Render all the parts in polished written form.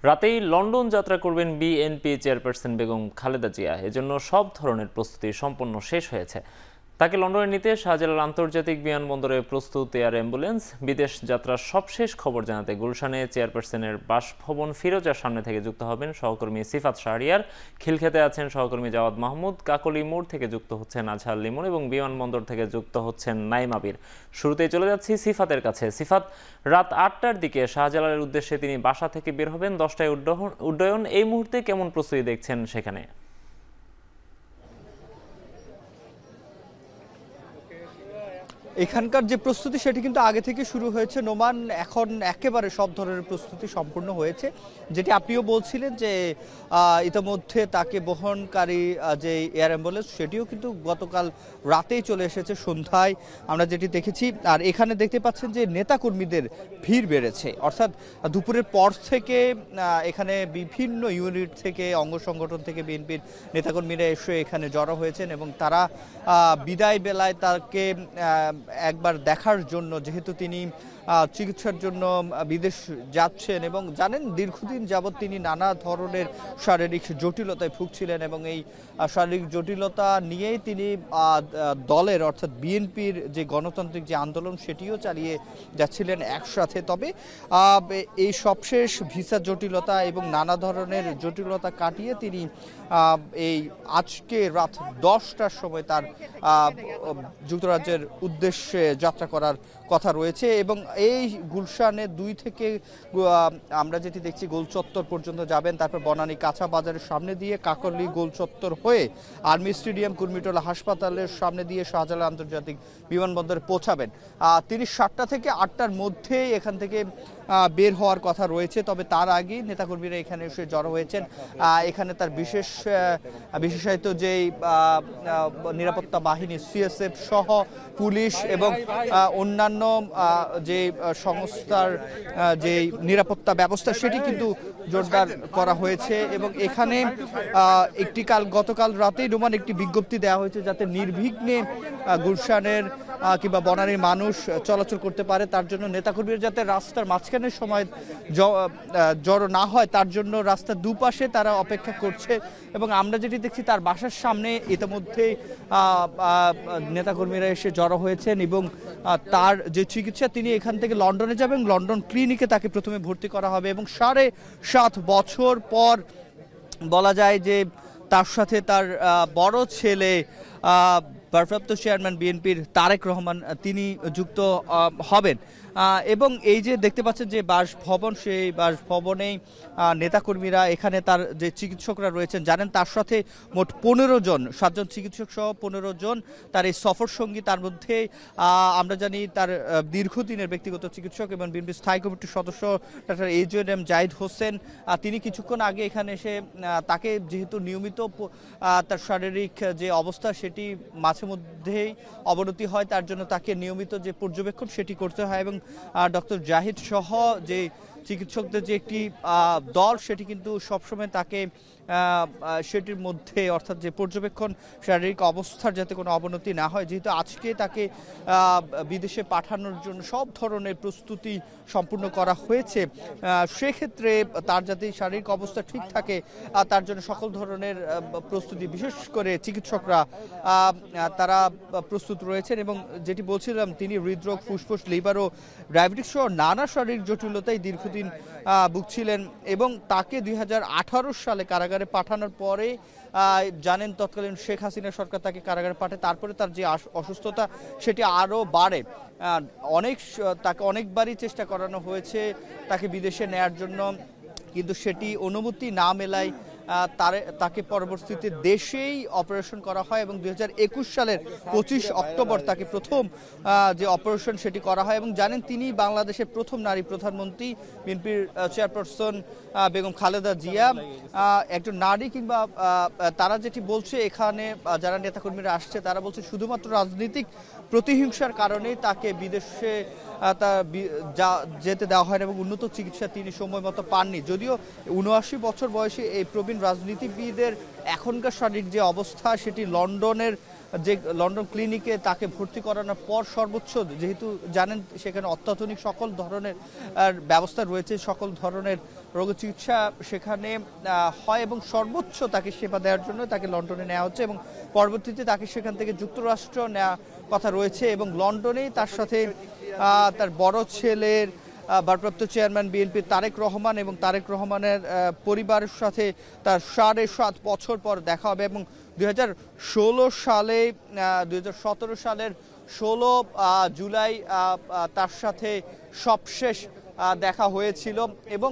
রাতেই লন্ডন যাত্রা করবেন বিএনপি চেয়ারপারসন বেগম খালেদা জিয়া। এজন্য সব ধরনের প্রস্তুতি সম্পন্ন শেষ হয়েছে। তাকে লন্ডনে নিতে শাহজালাল আন্তর্জাতিক বিমানবন্দরে প্রস্তুত এয়ার অ্যাম্বুলেন্স। বিদেশ যাত্রার সবশেষ খবর জানাতে গুলশানে চেয়ারপারসনের বাসভবন ফিরোজার সামনে থেকে যুক্ত হবেন সহকর্মী সিফাত শাহরিয়ার। খিলক্ষেতে আছেন সহকর্মী জাওয়াদ মাহমুদ, কাকলি মোড় থেকে যুক্ত হচ্ছেন আজহার লিমন এবং বিমানবন্দর থেকে যুক্ত হচ্ছেন নাইম আবির। শুরুতেই চলে যাচ্ছি সিফাতের কাছে। সিফাত, রাত 8টার দিকে শাহজালালের উদ্দেশ্যে তিনি বাসা থেকে বের হবেন, 10টায় উড্ডয়ন। এই মুহূর্তে কেমন প্রস্তুতি দেখছেন সেখানে? এখানকার যে প্রস্তুতি সেটি কিন্তু আগে থেকে শুরু হয়েছে নোমান। এখন একেবারে সব ধরনের প্রস্তুতি সম্পূর্ণ হয়েছে, যেটি আপনিও বলছিলেন যে ইতিমধ্যে তাকে বহনকারী যে এয়ার অ্যাম্বুলেন্স সেটিও কিন্তু গতকাল রাতেই চলে এসেছে, সন্ধ্যায় আমরা যেটি দেখেছি। আর এখানে দেখতে পাচ্ছেন যে নেতাকর্মীদের ভিড় বেড়েছে, অর্থাৎ দুপুরের পর থেকে এখানে বিভিন্ন ইউনিট থেকে, অঙ্গ সংগঠন থেকে বিএনপির নেতাকর্মীরা এসে এখানে জড়ো হয়েছেন এবং তারা বিদায় বেলায় তাকে একবার দেখার জন্য, যেহেতু তিনি চিকিৎসার জন্য বিদেশ যাচ্ছেন এবং জানেন দীর্ঘদিন যাবৎ তিনি নানা ধরনের শারীরিক জটিলতায় ভুগছিলেন এবং এই শারীরিক জটিলতা নিয়েই তিনি দলের অর্থাৎ বিএনপির যে গণতান্ত্রিক যে আন্দোলন সেটিও চালিয়ে যাচ্ছিলেন একসাথে। তবে এই সবশেষ ভিসা জটিলতা এবং নানা ধরনের জটিলতা কাটিয়ে তিনি এই আজকে রাত 10টার সময় তার যুক্তরাজ্যের উদ্দেশ্যে যাত্রা করার কথা রয়েছে এবং এই গুলশানে 2 থেকে আমরা যেটি দেখছি গোল চত্বর পর্যন্ত যাবেন, তারপর বনানী কাঁচা বাজারের সামনে দিয়ে কাকলি গোল চত্বর হয়ে আর্মি স্টেডিয়াম, কুর্মিটোলা হাসপাতালের সামনে দিয়ে শাহজালাল আন্তর্জাতিক বিমানবন্দরে পৌঁছাবেন। তিনি 7টা থেকে 8টার মধ্যে এখান থেকে বের হওয়ার কথা রয়েছে। তবে তার আগে নেতাকর্মীরা এখানে এসে জড়ো হয়েছেন। এখানে তার বিশেষায়িত যেই নিরাপত্তা বাহিনী সিএসএফ সহ পুলিশ এবং অন্যান্য যে সংস্থার যে নিরাপত্তা ব্যবস্থা সেটি কিন্তু জোরদার করা হয়েছে এবং এখানে গতকাল রাতেই রোমান একটি বিজ্ঞপ্তি দেওয়া হয়েছে যাতে নির্বিঘ্নে গুলশানের কিংবা বনানীর মানুষ চলাচল করতে পারে, তার জন্য নেতাকর্মীরা যাতে রাস্তার মাঝখানের সময় জড়ো না হয় তার জন্য রাস্তার দুপাশে তারা অপেক্ষা করছে এবং আমরা যেটি দেখছি তার বাসার সামনে ইতিমধ্যে নেতাকর্মীরা এসে জড়ো হয়েছেন এবং তার যে চিকিৎসা, তিনি এখান থেকে লন্ডনে যাবেন, লন্ডন ক্লিনিকে তাকে প্রথমে ভর্তি করা হবে এবং 7.5 বছর পর বলা যায় যে তার সাথে তার বড় ছেলে ভারপ্রাপ্ত চেয়ারম্যান বিএনপির তারেক রহমান তিনি যুক্ত হবেন এবং এই যে দেখতে পাচ্ছেন যে বাসভবন, সেই বাসভবনেই নেতাকর্মীরা এখানে তার যে চিকিৎসকরা রয়েছেন জানেন, তার সাথে মোট 15 জন, 7 জন চিকিৎসক সহ 15 জন তার এই সফর সঙ্গী। তার মধ্যে আমরা জানি তার দীর্ঘদিনের ব্যক্তিগত চিকিৎসক এবং বিএনপি স্থায়ী কমিটির সদস্য ডক্টর AJM জাহিদ হোসেন, তিনি কিছুক্ষণ আগে এখানে এসে তাকে যেহেতু নিয়মিত তার শারীরিক যে অবস্থা সেটি মাঝে মধ্যেই অবনতি হয়, তার জন্য তাকে নিয়মিত যে পর্যবেক্ষণ সেটি করতে হয় এবং ডক্টর জাহিদ সহ যে চিকিৎসকদের যে একটি দল সেটি কিন্তু সবসময় তাকে সেটির মধ্যে অর্থাৎ যে পর্যবেক্ষণ শারীরিক অবস্থার যাতে কোনো অবনতি না হয়, যেহেতু আজকে তাকে বিদেশে পাঠানোর জন্য সব ধরনের প্রস্তুতি সম্পূর্ণ করা হয়েছে, সেক্ষেত্রে তার যাতে শারীরিক অবস্থা ঠিক থাকে তার জন্য সকল ধরনের প্রস্তুতি, বিশেষ করে চিকিৎসকরা তারা প্রস্তুত রয়েছেন এবং যেটি বলছিলাম তিনি হৃদরোগ, ফুসফুস, লিভার ও ডায়াবেটিস সহ নানা শারীরিক জটিলতায় দীর্ঘদিন ভুগছিলেন এবং তাকে 2018 সালে কারাগারে পাঠানোর পরে জানেন তৎকালীন শেখ হাসিনা সরকার তাকে কারাগারে পাঠায়, তারপরে তার যে অসুস্থতা সেটি আরও বাড়ে। তাকে অনেকবারই চেষ্টা করানো হয়েছে তাকে বিদেশে নেয়ার জন্য, কিন্তু সেটি অনুমতি না মেলায় তাকে পরবর্তীতে দেশেই অপারেশন করা হয় এবং 2021 সালের 25 অক্টোবর তাকে প্রথম যে অপারেশন সেটি করা হয় এবং জানেন তিনি বাংলাদেশের প্রথম নারী প্রধানমন্ত্রী, বিএনপির চেয়ারপারসন বেগম খালেদা জিয়া একজন নারী। কিংবা তারা যেটি বলছে এখানে যারা নেতাকর্মীরা আসছে তারা বলছে শুধুমাত্র রাজনৈতিক প্রতিহিংসার কারণেই তাকে বিদেশে যেতে দেওয়া হয় এবং উন্নত চিকিৎসা তিনি সময় মতো পাননি। যদিও 79 বছর বয়সী এই প্রবীণ রাজনীতিবিদের এখনকার শারীরিক যে অবস্থা সেটি লন্ডনের যে লন্ডন ক্লিনিকে তাকে ভর্তি করানোর পর সর্বোচ্চ, যেহেতু জানেন সেখানে অত্যাধুনিক সকল ধরনের ব্যবস্থা রয়েছে, সকল ধরনের রোগ চিকিৎসা সেখানে হয় এবং সর্বোচ্চ তাকে সেবা দেওয়ার জন্য তাকে লন্ডনে নেওয়া হচ্ছে এবং পরবর্তীতে তাকে সেখান থেকে যুক্তরাষ্ট্র নেওয়া কথা রয়েছে এবং লন্ডনেই তার সাথে তার বড় ছেলের ভারপ্রাপ্ত চেয়ারম্যান বিএনপির তারেক রহমান এবং তারেক রহমানের পরিবারের সাথে তার ৭.৫ বছর পর দেখা হবে এবং 2017 সালের 16 জুলাই তার সাথে সবশেষ দেখা হয়েছিল এবং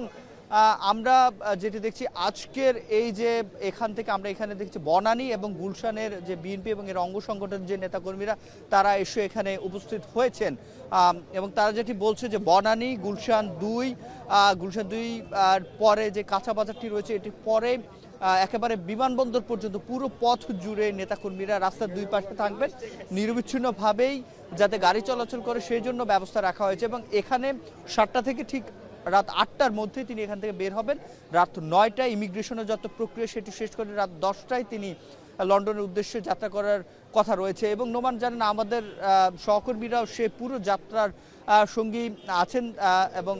আমরা যেটি দেখছি আজকের এই যে এখান থেকে আমরা এখানে দেখছি বনানী এবং গুলশানের যে বিএনপি এবং এর অঙ্গ সংগঠনের যে নেতাকর্মীরা তারা এসে এখানে উপস্থিত হয়েছেন এবং তারা যেটি বলছে যে বনানী গুলশান 2 আর পরে যে কাঁচা বাজারটি রয়েছে এটির পরে একেবারে বিমানবন্দর পর্যন্ত পুরো পথ জুড়ে নেতাকর্মীরা রাস্তার দুই পাশে থাকবেন নিরবিচ্ছিন্নভাবেই যাতে গাড়ি চলাচল করে সেই জন্য ব্যবস্থা রাখা হয়েছে এবং এখানে 7টা থেকে ঠিক রাত 8টার মধ্যে তিনি এখান থেকে বের হবেন। রাত 9টায় ইমিগ্রেশনের যত প্রক্রিয়া সেটি শেষ করে রাত 10টায় তিনি লন্ডনের উদ্দেশ্যে যাত্রা করার কথা রয়েছে এবং নোমান জানেন আমাদের সহকর্মীরাও সে পুরো যাত্রার সঙ্গী আছেন এবং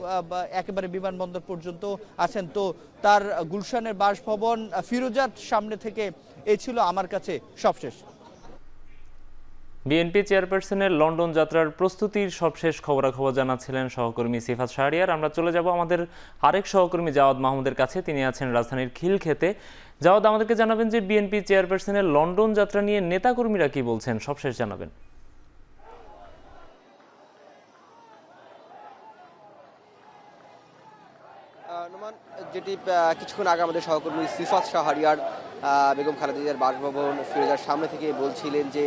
একেবারে বিমানবন্দর পর্যন্ত আছেন। তো তার গুলশানের বাসভবন ফিরোজার সামনে থেকে এই ছিল আমার কাছে সবশেষ। বিএনপি চেয়ারপারসনের লন্ডন যাত্রার প্রস্তুতির সবশেষ খবরাখবর জানাচ্ছিলেন সহকর্মী সিফাত শাহরিয়ার। আমরা চলে যাব আমাদের আরেক সহকর্মী জাওয়াদ মাহমুদের কাছে, তিনি আছেন রাজধানীর খিলক্ষেতে। জাওয়াদ, আমাদেরকে জানাবেন যে বিএনপি চেয়ারপারসনের লন্ডন যাত্রা নিয়ে নেতাকর্মীরা কি বলছেন, সবশেষ জানাবেন। যেটি কিছুক্ষণ আগে আমাদের সহকর্মী সিফাত শাহরিয়ার বেগম খালেদা জিয়ার বাসভবন ফিরোজার সামনে থেকে বলছিলেন যে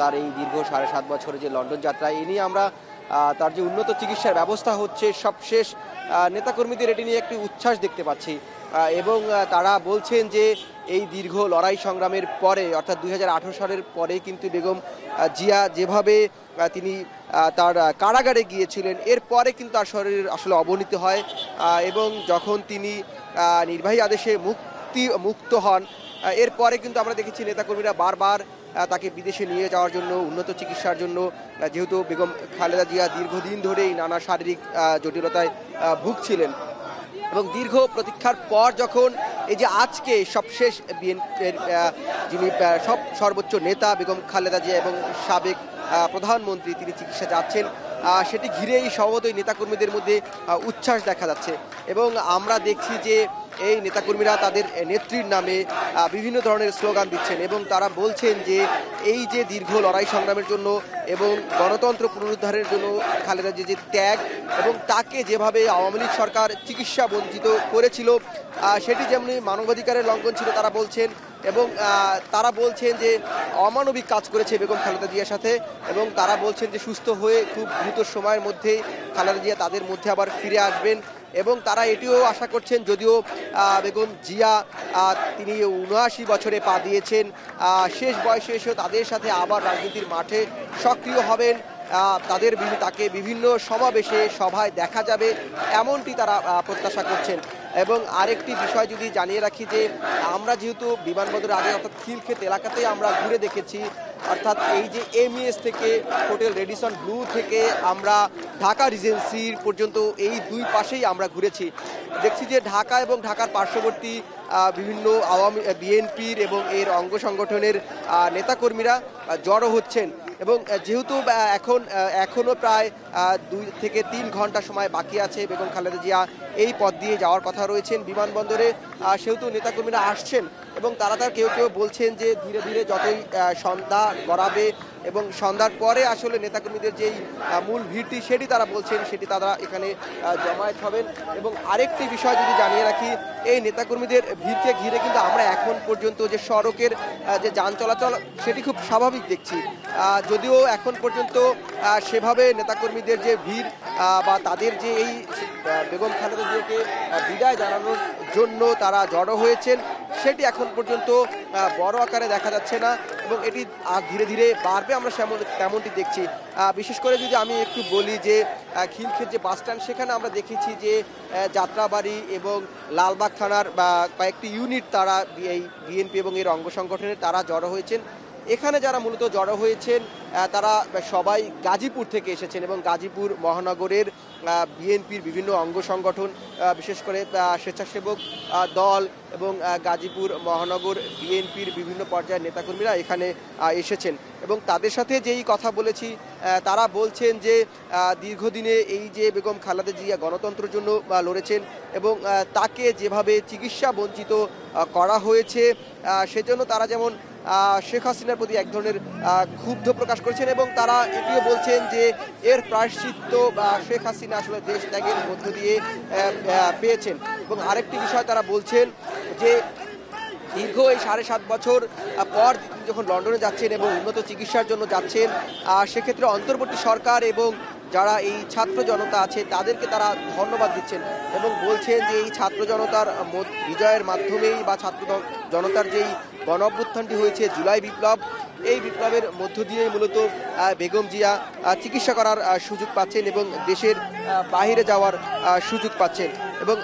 তার এই দীর্ঘ 7.5 বছরের যে লন্ডন যাত্রা এ নিয়ে আমরা তার যে উন্নত চিকিৎসার ব্যবস্থা হচ্ছে সবশেষ নেতাকর্মীদের এটি নিয়ে একটি উচ্ছ্বাস দেখতে পাচ্ছি এবং তারা বলছেন যে এই দীর্ঘ লড়াই সংগ্রামের পরে অর্থাৎ 2018 সালের পরে কিন্তু বেগম জিয়া যেভাবে তিনি তার কারাগারে গিয়েছিলেন এরপরে কিন্তু তার শরীরের আসলে অবনতি হয় এবং যখন তিনি নির্বাহী আদেশে মুক্ত হন এরপরে কিন্তু আমরা দেখেছি নেতাকর্মীরা বারবার তাকে বিদেশে নিয়ে যাওয়ার জন্য উন্নত চিকিৎসার জন্য, যেহেতু বেগম খালেদা জিয়া দীর্ঘদিন ধরেই নানা শারীরিক জটিলতায় ভুগছিলেন এবং দীর্ঘ প্রতীক্ষার পর যখন এই যে আজকে সবশেষ বিএনপির যিনি সর্বোচ্চ নেতা বেগম খালেদা জিয়া এবং সাবেক প্রধানমন্ত্রী তিনি চিকিৎসা যাচ্ছেন সেটি ঘিরেই স্বভাবতই নেতাকর্মীদের মধ্যে উচ্ছ্বাস দেখা যাচ্ছে এবং আমরা দেখছি যে এই নেতাকর্মীরা তাদের নেত্রীর নামে বিভিন্ন ধরনের স্লোগান দিচ্ছেন এবং তারা বলছেন যে এই যে দীর্ঘ লড়াই সংগ্রামের জন্য এবং গণতন্ত্র পুনরুদ্ধারের জন্য খালেদা জিয়ার যে ত্যাগ এবং তাকে যেভাবে আওয়ামী লীগ সরকার চিকিৎসা বঞ্চিত করেছিল সেটি যেমনি মানবাধিকারের লঙ্ঘন ছিল তারা বলছেন এবং তারা বলছেন যে অমানবিক কাজ করেছে বেগম খালেদা জিয়ার সাথে এবং তারা বলছেন যে সুস্থ হয়ে খুব দ্রুত সময়ের মধ্যেই খালেদা জিয়া তাদের মধ্যে আবার ফিরে আসবেন এবং তারা এটিও আশা করছেন যদিও বেগম জিয়া তিনি ৭৯ বছরে পা দিয়েছেন শেষ বয়সে এসেও তাদের সাথে আবার রাজনীতির মাঠে সক্রিয় হবেন, তাকে বিভিন্ন সমাবেশে সভায় দেখা যাবে এমনটি তারা প্রত্যাশা করছেন। এবং আরেকটি বিষয় যদি জানিয়ে রাখি যে আমরা যেহেতু বিমানবন্দরের আগে অর্থাৎ খিলক্ষেত এলাকাতে আমরা ঘুরে দেখেছি অর্থাৎ এই যে এমইএস থেকে হোটেল রেডিসন ব্লু থেকে আমরা ঢাকা রিজেন্সির পর্যন্ত এই দুই পাশেই আমরা ঘুরেছি, দেখছি যে ঢাকা এবং ঢাকার পার্শ্ববর্তী বিভিন্ন আওয়ামী বিএনপির এবং এর অঙ্গ সংগঠনের নেতাকর্মীরা জড়ো হচ্ছেন এবং যেহেতু এখনও প্রায় 2 থেকে 3 ঘন্টা সময় বাকি আছে বেগম খালেদা জিয়া এই পথ দিয়ে যাওয়ার কথা রয়েছেন বিমানবন্দরে, সেহেতু নেতাকর্মীরা আসছেন এবং তারা কেউ বলছেন যে ধীরে ধীরে যতই সন্ধ্যা গড়াবে এবং সন্ধ্যার পরে আসলে নেতাকর্মীদের যেই মূল ভিড়টি সেটি তারা বলছেন সেটি তারা এখানে জমায়েত হবেন। এবং আরেকটি বিষয় যদি জানিয়ে রাখি এই নেতাকর্মীদের ভিড়কে ঘিরে কিন্তু আমরা এখন পর্যন্ত যে সড়কের যে যান চলাচল সেটি খুব স্বাভাবিক দেখছি, যদিও এখন পর্যন্ত সেভাবে নেতাকর্মীদের যে ভিড় বা তাদের যে এই বেগম খালেদা জিয়াকে বিদায় জানানোর জন্য তারা জড়ো হয়েছেন সেটি এখন পর্যন্ত বড় আকারে দেখা যাচ্ছে না এবং এটি ধীরে ধীরে বাড়বে আমরা তেমনটি দেখছি। বিশেষ করে যদি আমি একটু বলি যে খিলক্ষেত যে বাস স্ট্যান্ড সেখানে আমরা দেখেছি যে যাত্রাবাড়ি এবং লালবাগ থানার কয়েকটি ইউনিট তারা এই বিএনপি এবং এর অঙ্গ সংগঠনের তারা জড়ো হয়েছেন এখানে যারা মূলত জড়ো হয়েছেন তারা সবাই গাজীপুর থেকে এসেছেন এবং গাজীপুর মহানগরের বিএনপির বিভিন্ন অঙ্গ সংগঠন, বিশেষ করে স্বেচ্ছাসেবক দল এবং গাজীপুর মহানগর বিএনপির বিভিন্ন পর্যায়ের নেতাকর্মীরা এখানে এসেছেন এবং তাদের সাথে যেই কথা বলেছি তারা বলছেন যে দীর্ঘদিনে এই যে বেগম খালেদা জিয়া গণতন্ত্রের জন্য লড়েছেন এবং তাকে যেভাবে চিকিৎসা বঞ্চিত করা হয়েছে সেজন্য তারা যেমন শেখ হাসিনার প্রতি এক ধরনের ক্ষুব্ধ প্রকাশ করেছেন এবং তারা এটিও বলছেন যে এর প্রায়শ্চিত্ত শেখ হাসিনা আসলে দেশ ত্যাগের মধ্য দিয়ে পেয়েছেন। এবং আরেকটি বিষয় তারা বলছেন যে দীর্ঘ এই 7.5 বছর পর তিনি যখন লন্ডনে যাচ্ছেন এবং উন্নত চিকিৎসার জন্য যাচ্ছেন, সেক্ষেত্রে অন্তর্বর্তী সরকার এবং যারা এই ছাত্র জনতা আছে তাদেরকে তারা ধন্যবাদ দিচ্ছেন এবং বলছেন যে এই ছাত্র জনতার বিজয়ের মাধ্যমেই বা ছাত্র জনতার যেই গণ অভ্যুত্থানটি হয়েছে জুলাই বিপ্লব, এই বিপ্লবের মধ্য দিয়েই মূলত বেগম জিয়া চিকিৎসা করার সুযোগ পাচ্ছেন এবং দেশের বাইরে যাওয়ার সুযোগ পাচ্ছেন। এবং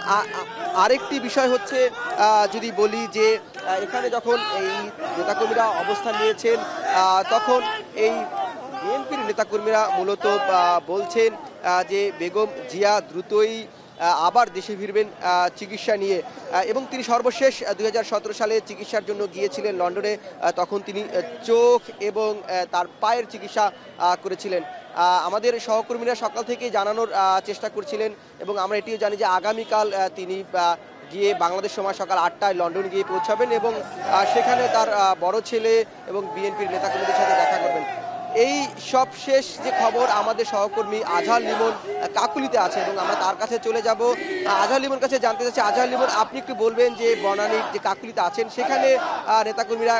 আরেকটি বিষয় হচ্ছে যদি বলি যে এখানে যখন এই নেতাকর্মীরা অবস্থান নিয়েছেন তখন এই বিএনপির নেতাকর্মীরা মূলত বলছেন যে বেগম জিয়া দ্রুতই আবার দেশে ফিরবেন চিকিৎসা নিয়ে এবং তিনি সর্বশেষ 2017 সালে চিকিৎসার জন্য গিয়েছিলেন লন্ডনে, তখন তিনি চোখ এবং তার পায়ের চিকিৎসা করেছিলেন। আমাদের সহকর্মীরা সকাল থেকেই জানানোর চেষ্টা করছিলেন এবং আমরা এটিও জানি যে আগামীকাল তিনি গিয়ে বাংলাদেশ সময় সকাল 8টায় লন্ডন গিয়ে পৌঁছাবেন এবং সেখানে তার বড় ছেলে এবং বিএনপির নেতাকর্মীদের সাথে দেখা করবেন। এই সব শেষ যে খবর আমাদের সহকর্মী আজহার লিমন কাকুলিতে আছে এবং আমরা তার কাছে চলে যাব। আজহার লিমন কাছে জানতে চাচ্ছি, আজহার লিমন আপনি একটু বলবেন যে বনানীর যে কাকুলিতে আছেন সেখানে নেতাকর্মীরা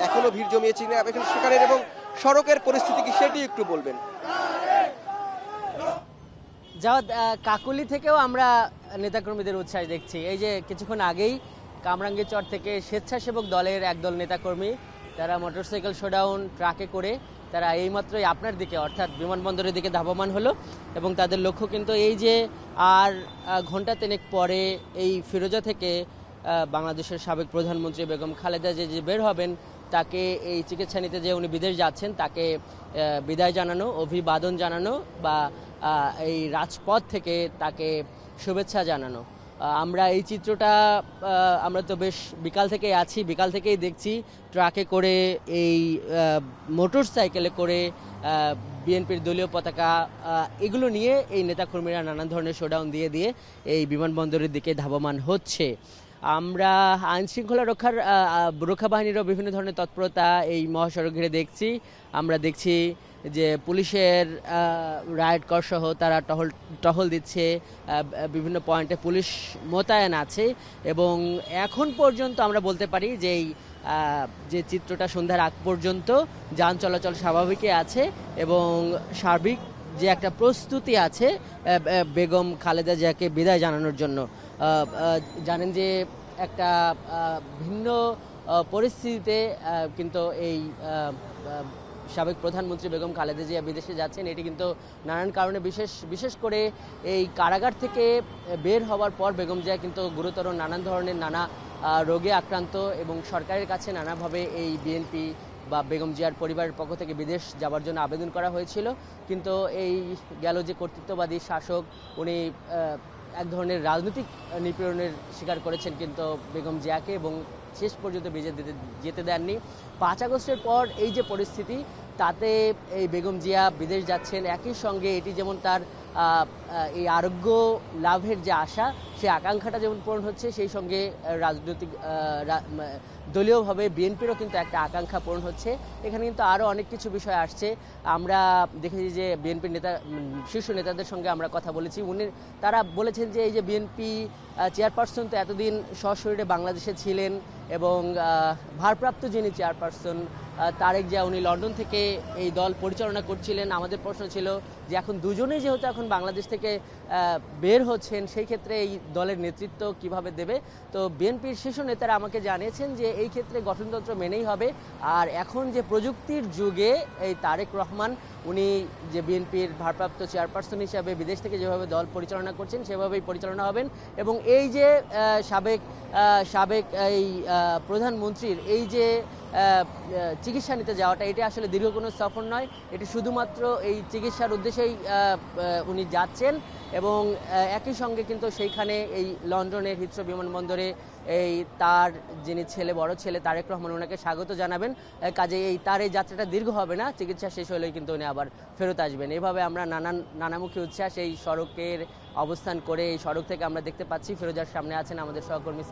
এখনো ভিড় জমিয়েছেন সেখানে এবং সড়কের পরিস্থিতি কি সেটি একটু বলবেন। যাওয়া কাকুলি থেকেও আমরা নেতাকর্মীদের উৎসাহ দেখছি। এই যে কিছুক্ষণ আগেই কামরাঙ্গীরচর থেকে স্বেচ্ছাসেবক দলের একদল নেতাকর্মী তারা মোটরসাইকেল শোডাউন ট্রাকে করে তারা এইমাত্রই আপনার দিকে অর্থাৎ বিমানবন্দরের দিকে ধাবমান হলো এবং তাদের লক্ষ্য কিন্তু এই যে আর ঘন্টা তিনেক পরে এই ফিরোজা থেকে বাংলাদেশের সাবেক প্রধানমন্ত্রী বেগম খালেদা যে বের হবেন তাকে এই চিকিৎসা নিতে যে উনি বিদেশ যাচ্ছেন তাকে বিদায় জানানো, অভিবাদন জানানো বা এই রাজপথ থেকে তাকে শুভেচ্ছা জানানো। আমরা এই চিত্রটা আমরা তো বেশ বিকাল থেকেই আছি, বিকাল থেকেই দেখছি ট্রাকে করে এই মোটর সাইকেলে করে বিএনপির দলীয় পতাকা এগুলো নিয়ে এই নেতাকর্মীরা নানান ধরনের শোডাউন দিয়ে দিয়ে এই বিমানবন্দরের দিকে ধাবমান হচ্ছে। আমরা আইনশৃঙ্খলা রক্ষা বাহিনীরও বিভিন্ন ধরনের তৎপরতা এই মহাসড়ক ঘিরে দেখছি। আমরা দেখছি যে পুলিশের রাইড কর সহ তারা টহল দিচ্ছে, বিভিন্ন পয়েন্টে পুলিশ মোতায়েন আছে এবং এখন পর্যন্ত আমরা বলতে পারি যে যে চিত্রটা সন্ধ্যার আগ পর্যন্ত যান চলাচল স্বাভাবিকই আছে এবং সার্বিক যে একটা প্রস্তুতি আছে বেগম খালেদা জিয়াকে বিদায় জানানোর জন্য। জানেন যে একটা ভিন্ন পরিস্থিতিতে কিন্তু এই সাবেক প্রধানমন্ত্রী বেগম খালেদা জিয়া বিদেশে যাচ্ছেন। এটি কিন্তু নানান কারণে বিশেষ করে এই কারাগার থেকে বের হওয়ার পর বেগম জিয়া কিন্তু গুরুতর নানান ধরনের নানা রোগে আক্রান্ত এবং সরকারের কাছে নানাভাবে এই বিএনপি বা বেগম জিয়ার পরিবারের পক্ষ থেকে বিদেশ যাওয়ার জন্য আবেদন করা হয়েছিল, কিন্তু এই গেল যে কর্তৃত্ববাদী শাসক উনি এক ধরনের রাজনৈতিক নিপীড়নের শিকার করেছেন কিন্তু বেগম জিয়াকে এবং শেষ পর্যন্ত যেতে দেননি। 5 আগস্টের পর এই যে পরিস্থিতি তাতে এই বেগম জিয়া বিদেশ যাচ্ছেন, একই সঙ্গে এটি যেমন তার এই আরোগ্য লাভের যে আশা সেই আকাঙ্ক্ষাটা যেমন পূরণ হচ্ছে, সেই সঙ্গে রাজনৈতিক দলীয়ভাবে বিএনপিরও কিন্তু একটা আকাঙ্ক্ষা পূরণ হচ্ছে। এখানে কিন্তু আরও অনেক কিছু বিষয় আসছে। আমরা দেখেছি যে বিএনপির শীর্ষ নেতাদের সঙ্গে আমরা কথা বলেছি, তারা বলেছেন যে এই যে বিএনপি চেয়ারপারসন তো এতদিন সশরীরে বাংলাদেশে ছিলেন এবং ভারপ্রাপ্ত যিনি চেয়ারপারসন তারেক জিয়া উনি লন্ডন থেকে এই দল পরিচালনা করছিলেন। আমাদের প্রশ্ন ছিল যে এখন দুজনেই যেহেতু এখন বাংলাদেশ থেকে বের হচ্ছেন সেই ক্ষেত্রে এই দলের নেতৃত্ব কিভাবে দেবে। তো বিএনপির শীর্ষ নেতারা আমাকে জানিয়েছেন যে এই ক্ষেত্রে গঠনতন্ত্র মেনেই হবে। আর এখন যে প্রযুক্তির যুগে এই তারেক রহমান উনি যে বিএনপির ভারপ্রাপ্ত চেয়ারপারসন হিসাবে বিদেশ থেকে যেভাবে দল পরিচালনা করছেন সেভাবেই পরিচালনা হবেন এবং এই যে সাবেক এই প্রধানমন্ত্রীর এই যে চিকিৎসা নিতে যাওয়াটা, এটা আসলে দীর্ঘ কোনো সফর নয়, এটি শুধুমাত্র এই চিকিৎসার উদ্দেশ্যেই উনি যাচ্ছেন। এবং একই সঙ্গে কিন্তু সেইখানে এই লন্ডনের হিথ্রো বিমানবন্দরে এই তার যিনি বড় ছেলে তারেক রহমান ওনাকে স্বাগত জানাবেন। কাজে তার এই যাত্রাটা দীর্ঘ হবে না, চিকিৎসা শেষ হলেই কিন্তু উনি আবার ফেরত আসবেন। এভাবে আমরা নানামুখী উচ্ছ্বাস এই সড়কের অবস্থান করে এই সড়ক থেকে আমরা দেখতে পাচ্ছি। ফিরোজার সামনে আছেন আমাদের সহকর্মী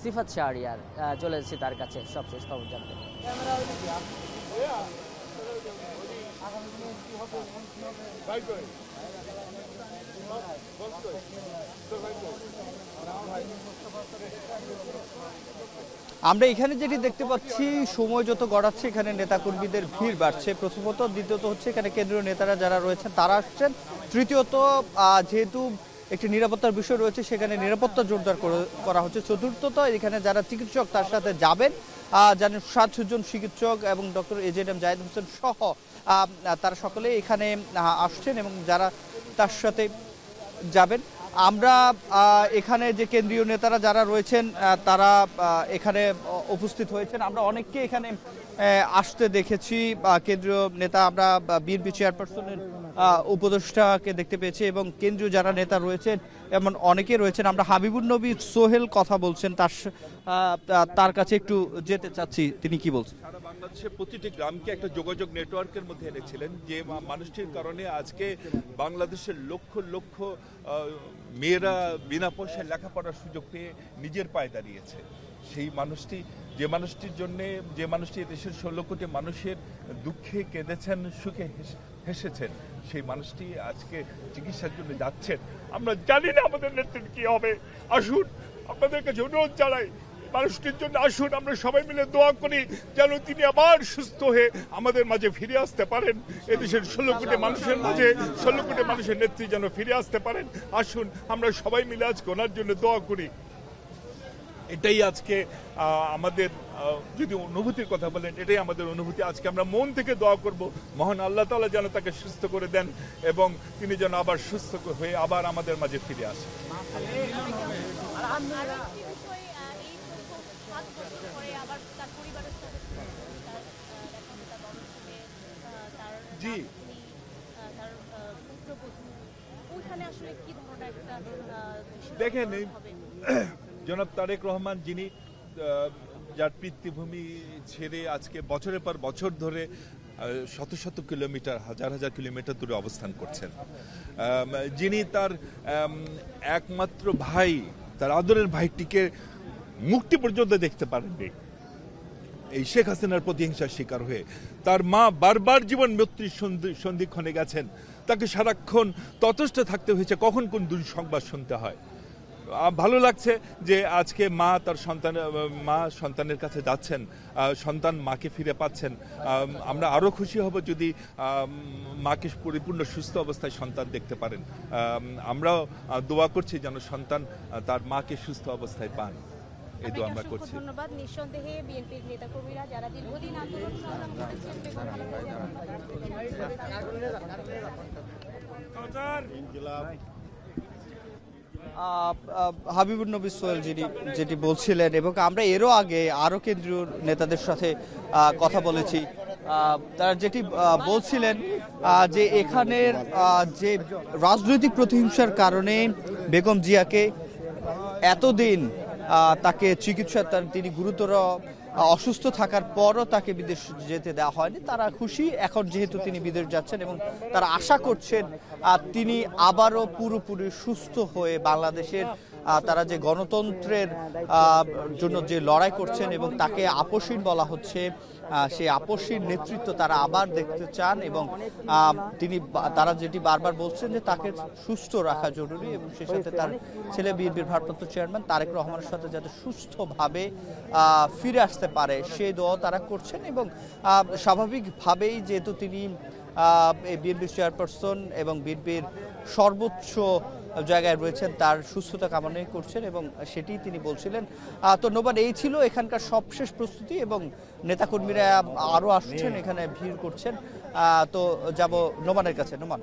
সিফাত শাহরিয়ার, চলে যাচ্ছি তার কাছে সবশেষ খবর জানতে। আমরা এখানে যেটি দেখতে পাচ্ছি, সময় যত গড়াচ্ছে এখানে নেতাকর্মীদের ভিড় বাড়ছে প্রথমত, দ্বিতীয়ত হচ্ছে এখানে কেন্দ্রীয় নেতারা যারা রয়েছেন তারা আসছেন, তৃতীয়ত যেহেতু একটি নিরাপত্তার বিষয় রয়েছে সেখানে নিরাপত্তা জোরদার করা হচ্ছে, চতুর্থত এখানে যারা চিকিৎসক তার সাথে যাবেন, জানেন 7 জন চিকিৎসক এবং doctor AZ M Zahid Hossain সহ তারা সকলে এখানে আসছেন এবং যারা তার সাথে যাবেন। আমরা এখানে যে কেন্দ্রীয় নেতারা যারা রয়েছেন তারা এখানে উপস্থিত হয়েছেন, আমরা অনেককে এখানে আসতে দেখেছি। কেন্দ্রীয় নেতা, আমরা বিএনপি চেয়ারপারসনের উপদেষ্টাকে দেখতে পেয়েছি এবং কেন্দ্রীয় যারা নেতা রয়েছেন এমন অনেকে রয়েছেন। আমরা হাবিবুর নবী সোহেল কথা বলছেন, তার কাছে একটু যেতে চাচ্ছি, তিনি কি বলছেন। সারা বাংলাদেশের প্রতিটি গ্রামকে একটা যোগাযোগ নেটওয়ার্কের মধ্যে এনেছিলেন, যে মানুষটির কারণে আজকে বাংলাদেশের লক্ষ লক্ষ মেয়েরা বিনা পয়সায় লেখাপড়ার সুযোগ পেয়ে নিজের পায়ে দাঁড়িয়েছে। সেই মানুষটি, যে মানুষটির জন্যে, যে মানুষটি দেশের 16 কোটি মানুষের দুঃখে কেঁদেছেন, সুখে হেসেছেন, সেই মানুষটি আজকে চিকিৎসার জন্য যাচ্ছেন। আমরা জানি না আমাদের নেত্রীর কি হবে। আসুন, আপনাদের কাছে অনুরোধ জানাই, মানুষটির জন্য আসুন, আমরা সবাই মিলে দোয়া করি যেন তিনি আবার সুস্থ হয়ে আমাদের মাঝে ফিরে আসতে পারেন। এদেশের 16 কোটি মানুষের মাঝে 16 কোটি মানুষের নেত্রী যেন ফিরে আসতে পারেন। আসুন, আমরা সবাই মিলে আজকে ওনার জন্য দোয়া করি। এটাই আজকে আমাদের, যদি অনুভূতির কথা বলেন, এটাই আমাদের অনুভূতি। আজকে আমরা মন থেকে দোয়া করব, মহান আল্লাহ তাআলা যেন তাকে সুস্থ করে দেন এবং তিনি যেন আবার সুস্থ হয়ে আবার আমাদের মাঝে ফিরে আসেন। জি, দেখেন, জনাব তারেক রহমান, যিনি যার পিতৃভূমি ছেড়ে আজকে বছরের পর বছর ধরে শত শত কিলোমিটার, হাজার হাজার কিলোমিটার দূরে অবস্থান করছেন, যিনি তার একমাত্র ভাই, তার আদরের ভাইটিকে মুক্তি পর্যন্ত দেখতে পারেননি এই শেখ হাসিনার প্রতিহিংসার শিকার হয়ে, তার মা বারবার জীবন মৃত্যুর সন্ধিক্ষণে গেছেন, তাকে সারাক্ষণ ততস্থ থাকতে হয়েছে কখন কোন দুঃসংবাদ শুনতে হয়। ভালো লাগছে যে আজকে মা তার সন্তানের কাছে যাচ্ছেন, সন্তান মাকে ফিরে পাচ্ছেন। আমরা আরও খুশি হব যদি মাকে পরিপূর্ণ সুস্থ অবস্থায় সন্তান দেখতে পারেন। আমরাও দোয়া করছি যেন সন্তান তার মাকে সুস্থ অবস্থায় পান, এই দোয়া আমরা করছি। ধন্যবাদ। নিঃসন্দেহে বিএনপির নেতাকর্মীরা যারা দীর্ঘদিন আন্দোলন সংগ্রাম করেছেন, হাবিবুর নবী সোহেল যেটি বলছিলেন, এবং আমরা এরও আগে আরও কেন্দ্রীয় নেতাদের সাথে কথা বলেছি, তারা যেটি বলছিলেন যে এখানের যে রাজনৈতিক প্রতিহিংসার কারণে বেগম জিয়াকে এতদিন তাকে চিকিৎসা, তিনি গুরুতর অসুস্থ থাকার পরও তাকে বিদেশ যেতে দেওয়া হয়নি। তারা খুশি এখন যেহেতু তিনি বিদেশ যাচ্ছেন এবং তারা আশা করছেন তিনি আবারও পুরোপুরি সুস্থ হয়ে বাংলাদেশের, তারা যে গণতন্ত্রের জন্য যে লড়াই করছেন এবং তাকে আপসীন বলা হচ্ছে, সেই আপসীর নেতৃত্ব তারা আবার দেখতে চান এবং তারা যেটি বারবার বলছেন যে তাকে সুস্থ রাখা জরুরি এবং সেই সাথে তার ছেলে বিএনপির ভারপ্রাপ্ত চেয়ারম্যান তারেক রহমানের সাথে যাতে সুস্থভাবে ফিরে আসতে পারে সেই দোয়া তারা করছেন। এবং স্বাভাবিকভাবেই যেহেতু তিনি বিএনপির চেয়ারপারসন এবং বিএনপির সর্বোচ্চ জায়গায় রয়েছেন, তার সুস্থতা কামনা করছেন এবং সেটি তিনি বলছিলেন। তো নোমান, এই ছিল এখানকার সবশেষ প্রস্তুতি এবং নেতাকর্মীরা আরও আসছেন, এখানে ভিড় করছেন। তো যাব নোমানের কাছে। নোমান।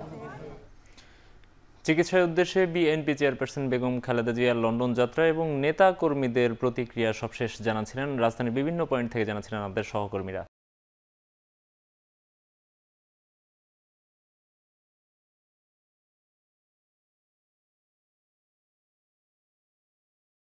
চিকিৎসার উদ্দেশ্যে বিএনপি চেয়ারপারসন বেগম খালেদা জিয়ার লন্ডন যাত্রা এবং নেতা কর্মীদের প্রতিক্রিয়া সবশেষ জানাচ্ছিলেন রাজধানীর বিভিন্ন পয়েন্ট থেকে জানাচ্ছিলেন আমাদের সহকর্মীরা।